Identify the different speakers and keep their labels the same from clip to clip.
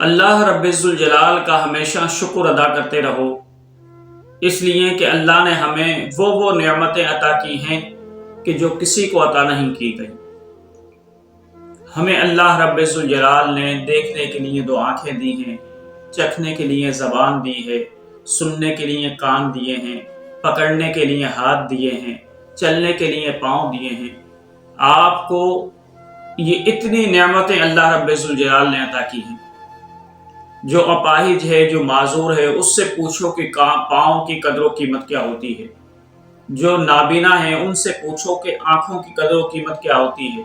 Speaker 1: اللہ رب الجلال کا ہمیشہ شکر ادا کرتے رہو، اس لیے کہ اللہ نے ہمیں وہ نعمتیں عطا کی ہیں کہ جو کسی کو عطا نہیں کی گئی۔ ہمیں اللہ رب الجلال نے دیکھنے کے لیے دو آنکھیں دی ہیں، چکھنے کے لیے زبان دی ہے، سننے کے لیے کان دیے ہیں، پکڑنے کے لیے ہاتھ دیے ہیں، چلنے کے لیے پاؤں دیے ہیں۔ آپ کو یہ اتنی نعمتیں اللہ رب الجلال نے عطا کی ہیں۔ جو اپاہج ہے، جو معذور ہے، اس سے پوچھو کہ پاؤں کی قدر و قیمت کیا ہوتی ہے۔ جو نابینا ہے ان سے پوچھو کہ آنکھوں کی قدر و قیمت کیا ہوتی ہے۔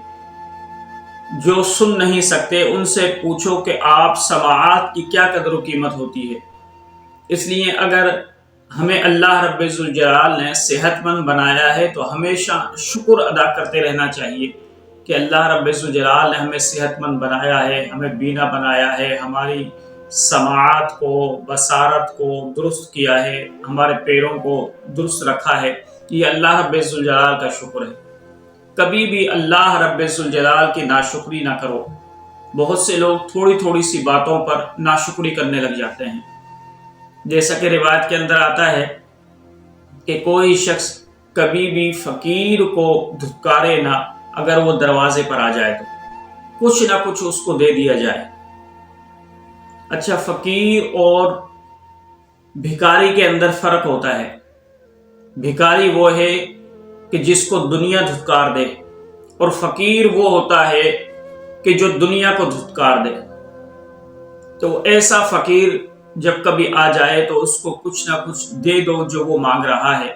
Speaker 1: جو سن نہیں سکتے ان سے پوچھو کہ آپ سماعات کی کیا قدر و قیمت ہوتی ہے۔ اس لیے اگر ہمیں اللہ رب الجلال نے صحت مند بنایا ہے تو ہمیشہ شکر ادا کرتے رہنا چاہیے کہ اللہ رب الجلال نے ہمیں صحت مند بنایا ہے، ہمیں بینا بنایا ہے، ہماری سماعات کو، بصارت کو درست کیا ہے، ہمارے پیروں کو درست رکھا ہے۔ یہ اللہ رب الجلال کا شکر ہے۔ کبھی بھی اللہ رب الجلال کی ناشکری نہ کرو۔ بہت سے لوگ تھوڑی تھوڑی سی باتوں پر ناشکری کرنے لگ جاتے ہیں۔ جیسا کہ روایت کے اندر آتا ہے کہ کوئی شخص کبھی بھی فقیر کو دھتکارے نہ، اگر وہ دروازے پر آ جائے تو کچھ نہ کچھ اس کو دے دیا جائے۔ اچھا، فقیر اور بھکاری کے اندر فرق ہوتا ہے۔ بھکاری وہ ہے کہ جس کو دنیا دھتکار دے، اور فقیر وہ ہوتا ہے کہ جو دنیا کو دھتکار دے۔ تو ایسا فقیر جب کبھی آ جائے تو اس کو کچھ نہ کچھ دے دو جو وہ مانگ رہا ہے،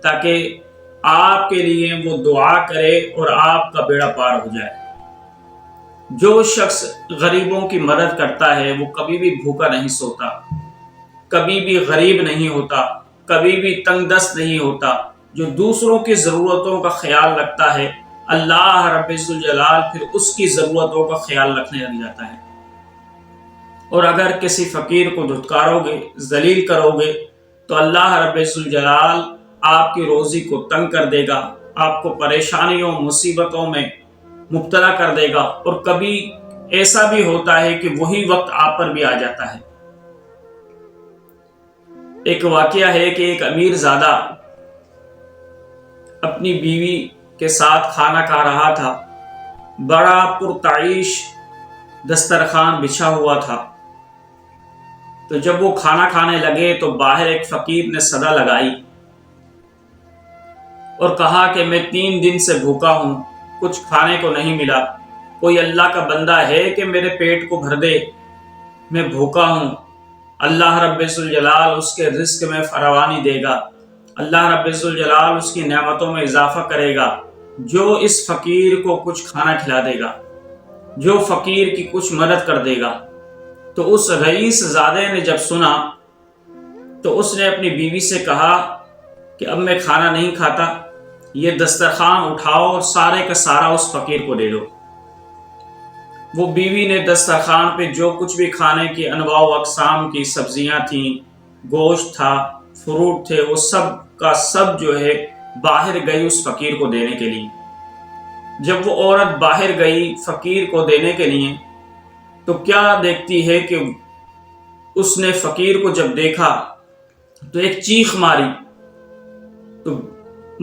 Speaker 1: تاکہ آپ کے لیے وہ دعا کرے اور آپ کا بیڑا پار ہو جائے۔ جو شخص غریبوں کی مدد کرتا ہے وہ کبھی بھی بھوکا نہیں سوتا، کبھی بھی غریب نہیں ہوتا، کبھی بھی تنگ دست نہیں ہوتا۔ جو دوسروں کی ضرورتوں کا خیال رکھتا ہے، اللہ رب الجلال پھر اس کی ضرورتوں کا خیال رکھنے لگ جاتا ہے۔ اور اگر کسی فقیر کو دھتکارو گے، ذلیل کرو گے، تو اللہ رب الجلال آپ کی روزی کو تنگ کر دے گا، آپ کو پریشانیوں مصیبتوں میں مبتلا کر دے گا، اور کبھی ایسا بھی ہوتا ہے کہ وہی وقت آپ پر بھی آ جاتا ہے۔ ایک واقعہ ہے کہ ایک امیر زادہ اپنی بیوی کے ساتھ کھانا کھا رہا تھا۔ بڑا پرتعیش دسترخوان بچھا ہوا تھا۔ تو جب وہ کھانا کھانے لگے تو باہر ایک فقیر نے صدا لگائی اور کہا کہ میں 3 دن سے بھوکا ہوں، کچھ کھانے کو نہیں ملا، کوئی اللہ کا بندہ ہے کہ میرے پیٹ کو بھر دے، میں بھوکا ہوں۔ اللہ رب الجلال اس کے رزق میں فراوانی دے گا، اللہ رب الجلال اس کی نعمتوں میں اضافہ کرے گا، جو اس فقیر کو کچھ کھانا کھلا دے گا، جو فقیر کی کچھ مدد کر دے گا۔ تو اس رئیس زادے نے جب سنا تو اس نے اپنی بیوی سے کہا کہ اب میں کھانا نہیں کھاتا، یہ دسترخوان اٹھاؤ اور سارے کا سارا اس فقیر کو دے دو۔ وہ بیوی نے دسترخوان پہ جو کچھ بھی کھانے کی انواع و اقسام کی سبزیاں تھیں، گوشت تھا، فروٹ تھے، وہ سب کا سب جو ہے باہر گئی اس فقیر کو دینے کے لیے۔ جب وہ عورت باہر گئی فقیر کو دینے کے لیے تو کیا دیکھتی ہے کہ اس نے فقیر کو جب دیکھا تو ایک چیخ ماری۔ تو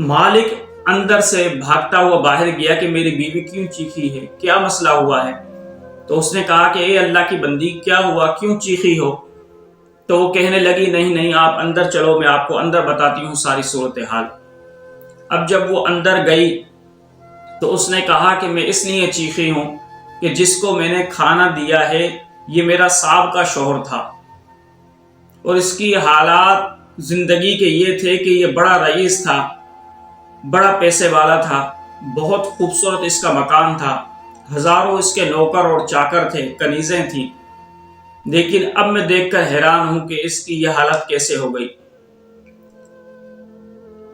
Speaker 1: مالک اندر سے بھاگتا ہوا باہر گیا کہ میری بیوی کیوں چیخی ہے، کیا مسئلہ ہوا ہے؟ تو اس نے کہا کہ اے اللہ کی بندی، کیا ہوا، کیوں چیخی ہو؟ تو وہ کہنے لگی نہیں آپ اندر چلو، میں آپ کو اندر بتاتی ہوں ساری صورتحال۔ اب جب وہ اندر گئی تو اس نے کہا کہ میں اس لیے چیخی ہوں کہ جس کو میں نے کھانا دیا ہے یہ میرا سابقہ شوہر تھا، اور اس کی حالات زندگی کے یہ تھے کہ یہ بڑا رئیس تھا، بڑا پیسے والا تھا، بہت خوبصورت اس کا مکان تھا، ہزاروں اس کے نوکر اور چاکر تھے، کنیزیں تھیں، لیکن اب میں دیکھ کر حیران ہوں کہ اس کی یہ حالت کیسے ہو گئی۔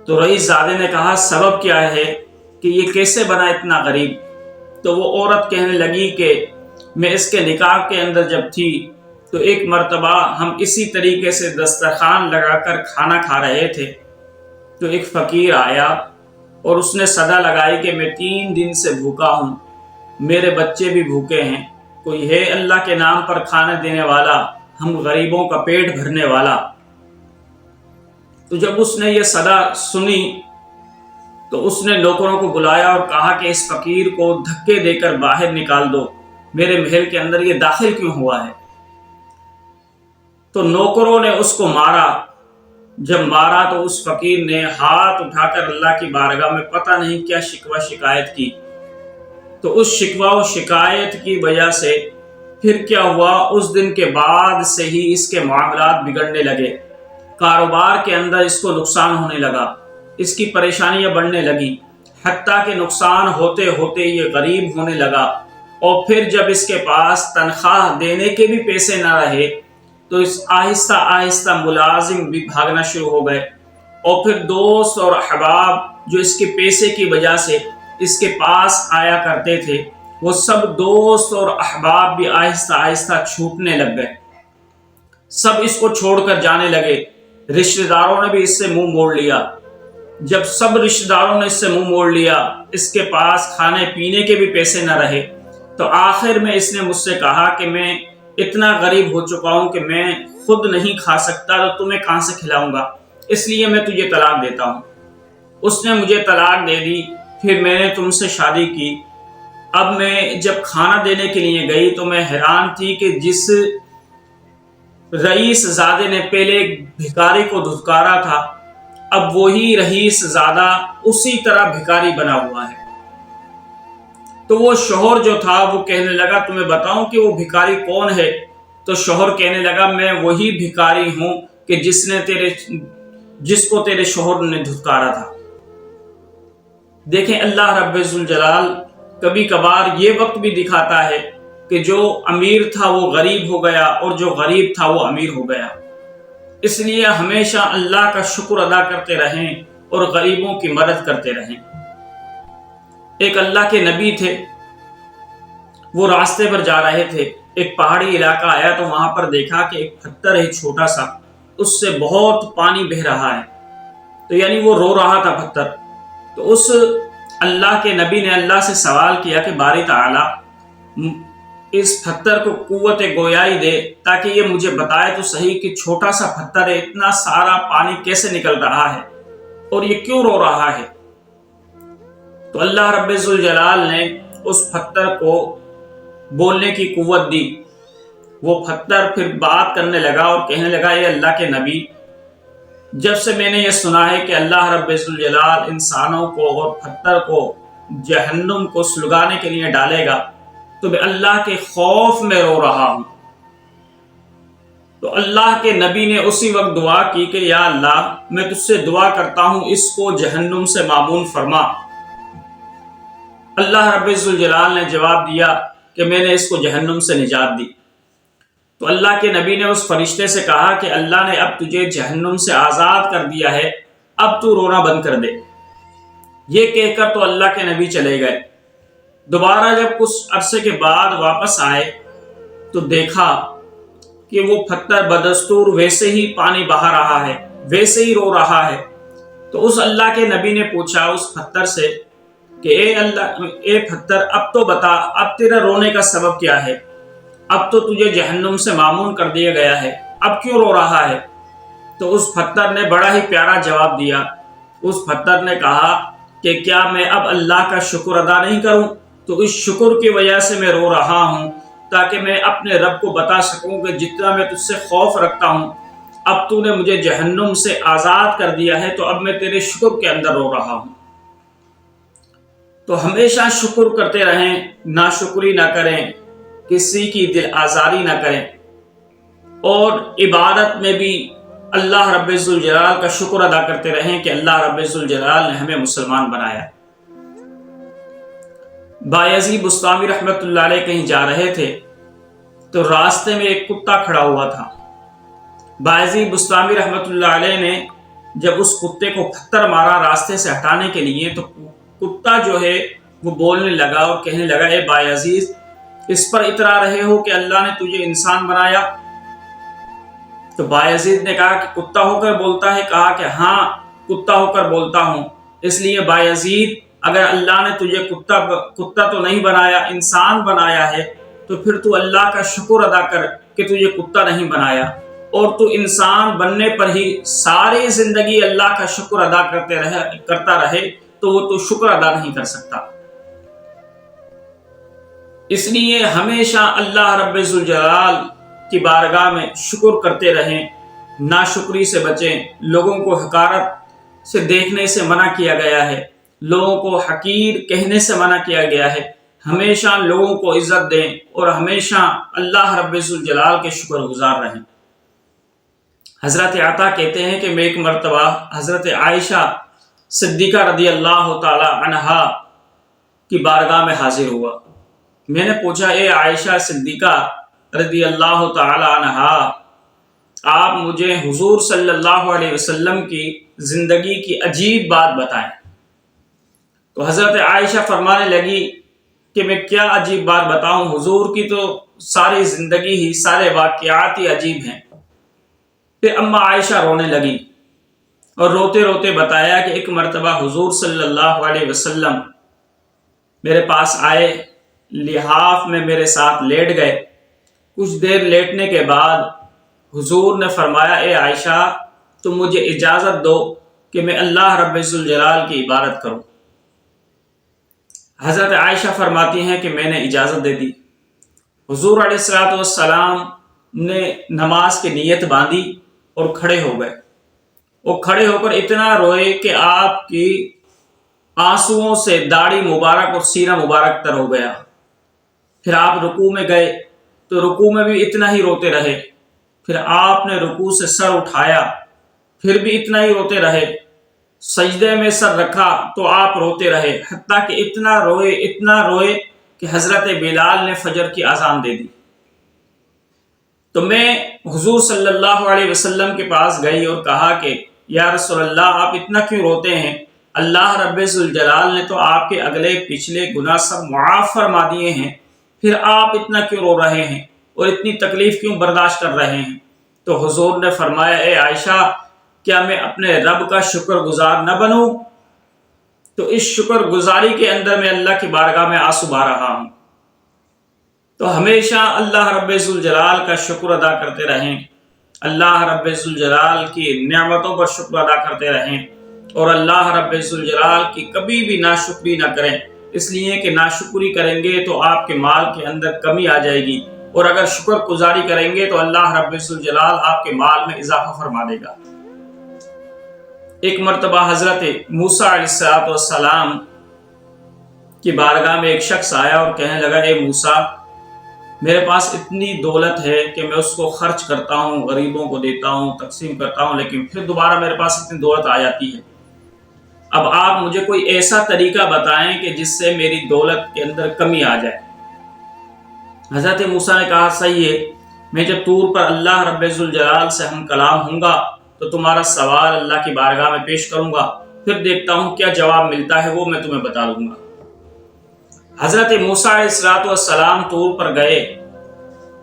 Speaker 1: تو رئیس زادے نے کہا سبب کیا ہے کہ یہ کیسے بنا اتنا غریب؟ تو وہ عورت کہنے لگی کہ میں اس کے نکاح کے اندر جب تھی تو ایک مرتبہ ہم اسی طریقے سے دسترخوان لگا کر کھانا کھا رہے تھے، تو ایک فقیر آیا اور اس نے صدا لگائی کہ میں 3 دن سے بھوکا ہوں، میرے بچے بھی بھوکے ہیں، کوئی ہے اللہ کے نام پر کھانا دینے والا، ہم غریبوں کا پیٹ بھرنے والا؟ تو جب اس نے یہ صدا سنی تو اس نے نوکروں کو بلایا اور کہا کہ اس فقیر کو دھکے دے کر باہر نکال دو، میرے محل کے اندر یہ داخل کیوں ہوا ہے؟ تو نوکروں نے اس کو مارا۔ جب مارا تو اس فقیر نے ہاتھ اٹھا کر اللہ کی بارگاہ میں پتہ نہیں کیا شکوہ شکایت کی۔ تو اس شکوہ و شکایت کی وجہ سے پھر کیا ہوا، اس دن کے بعد سے ہی اس کے معاملات بگڑنے لگے، کاروبار کے اندر اس کو نقصان ہونے لگا، اس کی پریشانیاں بڑھنے لگی، حتیٰ کہ نقصان ہوتے ہوتے یہ غریب ہونے لگا۔ اور پھر جب اس کے پاس تنخواہ دینے کے بھی پیسے نہ رہے تو اس آہستہ آہستہ ملازم بھی بھاگنا شروع ہو گئے، اور پھر دوست اور احباب جو اس کے پیسے کی وجہ سے اس کے پاس آیا کرتے تھے، وہ سب دوست اور احباب بھی آہستہ آہستہ چھوٹنے لگ گئے، سب اس کو چھوڑ کر جانے لگے۔ رشتہ داروں نے بھی اس سے منہ موڑ لیا۔ جب سب رشتہ داروں نے اس سے منہ موڑ لیا، اس کے پاس کھانے پینے کے بھی پیسے نہ رہے، تو آخر میں اس نے مجھ سے کہا کہ میں اتنا غریب ہو چکا ہوں کہ میں خود نہیں کھا سکتا، تو تمہیں کہاں سے کھلاؤں گا، اس لیے میں تجھے طلاق دیتا ہوں۔ اس نے مجھے طلاق دے دی، پھر میں نے تم سے شادی کی۔ اب میں جب کھانا دینے کے لیے گئی تو میں حیران تھی کہ جس رئیس زادے نے پہلے بھکاری کو دھتکارا تھا، اب وہی رئیس زادہ اسی طرح بھکاری بنا ہوا ہے۔ تو وہ شوہر جو تھا وہ کہنے لگا تمہیں بتاؤں کہ وہ بھکاری کون ہے؟ تو شوہر کہنے لگا میں وہی بھکاری ہوں کہ جس کو تیرے شوہر نے دھتکارا تھا۔ دیکھیں اللہ رب ذوالجلال کبھی کبھار یہ وقت بھی دکھاتا ہے کہ جو امیر تھا وہ غریب ہو گیا، اور جو غریب تھا وہ امیر ہو گیا۔ اس لیے ہمیشہ اللہ کا شکر ادا کرتے رہیں اور غریبوں کی مدد کرتے رہیں۔ ایک اللہ کے نبی تھے، وہ راستے پر جا رہے تھے، ایک پہاڑی علاقہ آیا تو وہاں پر دیکھا کہ ایک پتھر ہے چھوٹا سا، اس سے بہت پانی بہہ رہا ہے، تو یعنی وہ رو رہا تھا پتھر۔ تو اس اللہ کے نبی نے اللہ سے سوال کیا کہ باری تعالی اس پتھر کو قوت گویائی دے تاکہ یہ مجھے بتائے تو صحیح کہ چھوٹا سا پتھر ہے، اتنا سارا پانی کیسے نکل رہا ہے اور یہ کیوں رو رہا ہے؟ تو اللہ رب ذوالجلال نے اس پتھر کو بولنے کی قوت دی۔ وہ پتھر پھر بات کرنے لگا اور کہنے لگا اے اللہ کے نبی، جب سے میں نے یہ سنا ہے کہ اللہ رب ذوالجلال انسانوں کو اور پتھر کو جہنم کو سلگانے کے لیے ڈالے گا تو میں اللہ کے خوف میں رو رہا ہوں۔ تو اللہ کے نبی نے اسی وقت دعا کی کہ یا اللہ میں تجھ سے دعا کرتا ہوں اس کو جہنم سے معمون فرما۔ اللہ رب ذوالجلال نے جواب دیا کہ میں نے اس کو جہنم سے نجات دی۔ تو اللہ کے نبی نے اس فرشتے سے کہا کہ اللہ نے اب تجھے جہنم سے آزاد کر دیا ہے، اب تو رونا بند کر دے۔ یہ کہہ کر تو اللہ کے نبی چلے گئے۔ دوبارہ جب کچھ عرصے کے بعد واپس آئے تو دیکھا کہ وہ پتھر بدستور ویسے ہی پانی بہا رہا ہے، ویسے ہی رو رہا ہے۔ تو اس اللہ کے نبی نے پوچھا اس پتھر سے کہ اے پتھر اب تو بتا، اب تیرا رونے کا سبب کیا ہے؟ اب تو تجھے جہنم سے معمون کر دیا گیا ہے، اب کیوں رو رہا ہے؟ تو اس پتھر نے بڑا ہی پیارا جواب دیا۔ اس پتھر نے کہا کہ کیا میں اب اللہ کا شکر ادا نہیں کروں؟ تو اس شکر کی وجہ سے میں رو رہا ہوں تاکہ میں اپنے رب کو بتا سکوں کہ جتنا میں تجھ سے خوف رکھتا ہوں، اب تو نے مجھے جہنم سے آزاد کر دیا ہے، تو اب میں تیرے شکر کے اندر رو رہا ہوں۔ تو ہمیشہ شکر کرتے رہیں، ناشکری نہ کریں، کسی کی دل آزاری نہ کریں، اور عبادت میں بھی اللہ رب ذوالجلال کا شکر ادا کرتے رہیں کہ اللہ رب ذوالجلال نے ہمیں مسلمان بنایا۔ بایزید بسطامی رحمۃ اللہ علیہ کہیں جا رہے تھے تو راستے میں ایک کتا کھڑا ہوا تھا۔ بایزید بسطامی رحمۃ اللہ علیہ نے جب اس کتے کو پتھر مارا راستے سے ہٹانے کے لیے تو کتا جو ہے وہ بولنے لگا اور کہنے لگا اے بایزید، اس پر اترا رہے ہو کہ اللہ نے تجھے انسان بنایا؟ تو بایزید نے کہا کہ کتا ہو کر بولتا ہے؟ کہا کہ ہاں کتا ہو کر بولتا ہوں۔ اس لیے بایزید اگر اللہ نے تجھے کتا تو نہیں بنایا، انسان بنایا ہے، تو پھر تو اللہ کا شکر ادا کر کہ تو یہ کتا نہیں بنایا، اور تو انسان بننے پر ہی ساری زندگی اللہ کا شکر ادا کرتا رہے تو وہ تو شکر ادا نہیں کر سکتا۔ اس لیے ہمیشہ اللہ رب ذوالجلال کی بارگاہ میں شکر کرتے رہیں، ناشکری سے بچیں۔ لوگوں کو حقارت سے دیکھنے سے منع کیا گیا ہے، لوگوں کو حقیر کہنے سے منع کیا گیا ہے۔ ہمیشہ لوگوں کو عزت دیں اور ہمیشہ اللہ رب ذوالجلال کے شکر گزار رہیں۔ حضرت عطا کہتے ہیں کہ میں ایک مرتبہ حضرت عائشہ صدیقہ رضی اللہ تعالی عنہا کی بارگاہ میں حاضر ہوا۔ میں نے پوچھا، اے عائشہ صدیقہ رضی اللہ تعالی عنہا، آپ مجھے حضور صلی اللہ علیہ وسلم کی زندگی کی عجیب بات بتائیں۔ تو حضرت عائشہ فرمانے لگی کہ میں کیا عجیب بات بتاؤں، حضور کی تو ساری زندگی ہی، سارے واقعات ہی عجیب ہیں۔ پھر اما عائشہ رونے لگی اور روتے روتے بتایا کہ ایک مرتبہ حضور صلی اللہ علیہ وسلم میرے پاس آئے، لحاف میں میرے ساتھ لیٹ گئے۔ کچھ دیر لیٹنے کے بعد حضور نے فرمایا، اے عائشہ تم مجھے اجازت دو کہ میں اللہ رب ذوالجلال کی عبادت کروں۔ حضرت عائشہ فرماتی ہیں کہ میں نے اجازت دے دی۔ حضور علیہ السلام نے نماز کی نیت باندھی اور کھڑے ہو گئے۔ وہ کھڑے ہو کر اتنا روئے کہ آپ کی آنسوؤں سے داڑھی مبارک اور سینہ مبارک تر ہو گیا۔ پھر آپ رکوع میں گئے تو رکوع میں بھی اتنا ہی روتے رہے۔ پھر آپ نے رکوع سے سر اٹھایا، پھر بھی اتنا ہی روتے رہے۔ سجدے میں سر رکھا تو آپ روتے رہے، حتیٰ کہ اتنا روئے کہ حضرت بلال نے فجر کی اذان دے دی۔ تو میں حضور صلی اللہ علیہ وسلم کے پاس گئی اور کہا کہ یا رسول اللہ، آپ اتنا کیوں روتے ہیں؟ اللہ رب ذوالجلال نے تو آپ کے اگلے پچھلے گناہ سب معاف فرما دیے ہیں، پھر آپ اتنا کیوں رو رہے ہیں اور اتنی تکلیف کیوں برداشت کر رہے ہیں؟ تو حضور نے فرمایا، اے عائشہ کیا میں اپنے رب کا شکر گزار نہ بنوں؟ تو اس شکر گزاری کے اندر میں اللہ کی بارگاہ میں آنسو بہا رہا ہوں۔ تو ہمیشہ اللہ رب ذوالجلال کا شکر ادا کرتے رہیں، اللہ رب ذوالجلال کی نعمتوں پر شکر ادا کرتے رہیں، اور اللہ رب ذوالجلال کی کبھی بھی ناشکری نہ کریں، اس لیے کہ ناشکری کریں گے تو آپ کے مال کے اندر کمی آ جائے گی، اور اگر شکر گزاری کریں گے تو اللہ رب ذوالجلال آپ کے مال میں اضافہ فرما دے گا۔ ایک مرتبہ حضرت موسیٰ علیہ السلام کی بارگاہ میں ایک شخص آیا اور کہنے لگا، اے موسیٰ میرے پاس اتنی دولت ہے کہ میں اس کو خرچ کرتا ہوں، غریبوں کو دیتا ہوں، تقسیم کرتا ہوں، لیکن پھر دوبارہ میرے پاس اتنی دولت آ جاتی ہے۔ اب آپ مجھے کوئی ایسا طریقہ بتائیں کہ جس سے میری دولت کے اندر کمی آ جائے۔ حضرت موسیٰ نے کہا، صحیح ہے، میں جب طور پر اللہ رب ذوالجلال سے ہم کلام ہوں گا تو تمہارا سوال اللہ کی بارگاہ میں پیش کروں گا، پھر دیکھتا ہوں کیا جواب ملتا ہے، وہ میں تمہیں بتا دوں گا۔ حضرت موسیٰ علیہ السلام طور پر گئے،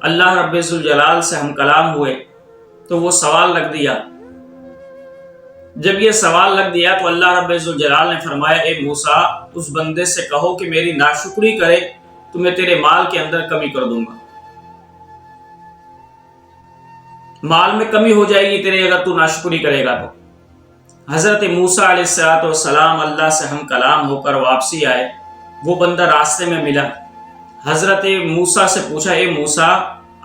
Speaker 1: اللہ رب ذوالجلال سے ہم کلام ہوئے تو وہ سوال رکھ دیا۔ جب یہ سوال رکھ دیا تو اللہ رب ذوالجلال نے فرمایا، اے موسیٰ اس بندے سے کہو کہ میری ناشکری کرے تو میں تیرے مال کے اندر کمی کر دوں گا۔ مال میں کمی ہو جائے گی تیرے اگر تو ناشکری کرے گا تو۔ حضرت موسیٰ علیہ السلام اللہ سے ہم کلام ہو کر واپسی آئے، وہ بندہ راستے میں ملا۔ حضرت موسیٰ سے پوچھا، اے موسیٰ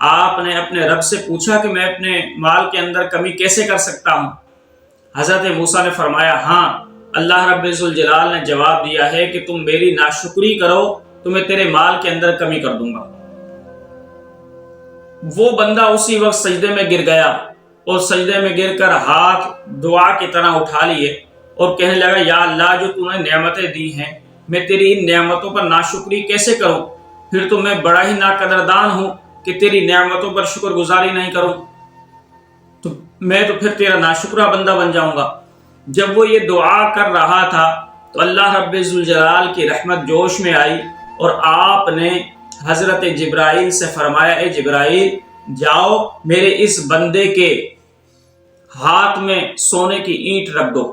Speaker 1: آپ نے اپنے رب سے پوچھا کہ میں اپنے مال کے اندر کمی کیسے کر سکتا ہوں؟ حضرت موسیٰ نے فرمایا، ہاں اللہ رب ذوالجلال نے جواب دیا ہے کہ تم میری ناشکری کرو تو میں تیرے مال کے اندر کمی کر دوں گا۔ وہ بندہ اسی وقت سجدے میں گر گیا اور سجدے میں گر کر ہاتھ دعا کی طرح اٹھا لیے اور کہنے لگا، یا اللہ جو تو نے نعمتیں دی ہیں میں تیری ان نعمتوں پر ناشکری کیسے کروں؟ پھر تو میں بڑا ہی ناقدردان ہوں کہ تیری نعمتوں پر شکر گزاری نہیں کروں، تو میں تو پھر تیرا ناشکرہ بندہ بن جاؤں گا۔ جب وہ یہ دعا کر رہا تھا تو اللہ رب ذوالجلال کی رحمت جوش میں آئی اور آپ نے حضرت جبرائیل سے فرمایا، اے جبرائیل جاؤ میرے اس بندے کے ہاتھ میں سونے کی اینٹ رکھ دو۔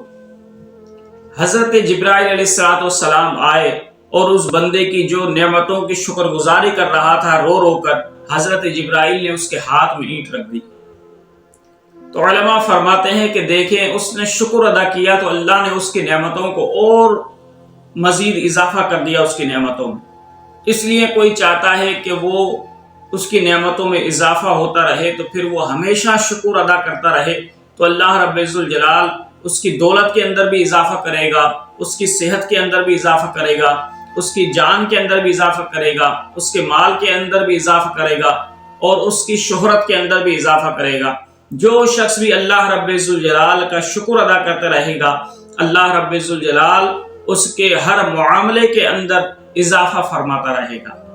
Speaker 1: حضرت جبرائیل علیہ السلام آئے اور اس بندے کی جو نعمتوں کی شکر گزاری کر رہا تھا رو رو کر، حضرت جبرائیل نے اس کے ہاتھ میں اینٹ رکھ دی۔ تو علماء فرماتے ہیں کہ دیکھیں اس نے شکر ادا کیا تو اللہ نے اس کی نعمتوں کو اور مزید اضافہ کر دیا اس کی نعمتوں میں۔ اس لیے کوئی چاہتا ہے کہ وہ اس کی نعمتوں میں اضافہ ہوتا رہے تو پھر وہ ہمیشہ شکر ادا کرتا رہے، تو اللہ رب الجلال اس کی دولت کے اندر بھی اضافہ کرے گا، اس کی صحت کے اندر بھی اضافہ کرے گا، اس کی جان کے اندر بھی اضافہ کرے گا، اس کے مال کے اندر بھی اضافہ کرے گا، اور اس کی شہرت کے اندر بھی اضافہ کرے گا۔ جو شخص بھی اللہ رب الجلال کا شکر ادا کرتا رہے گا، اللہ رب الجلال اس کے ہر معاملے کے اندر اضافہ فرماتا رہے گا۔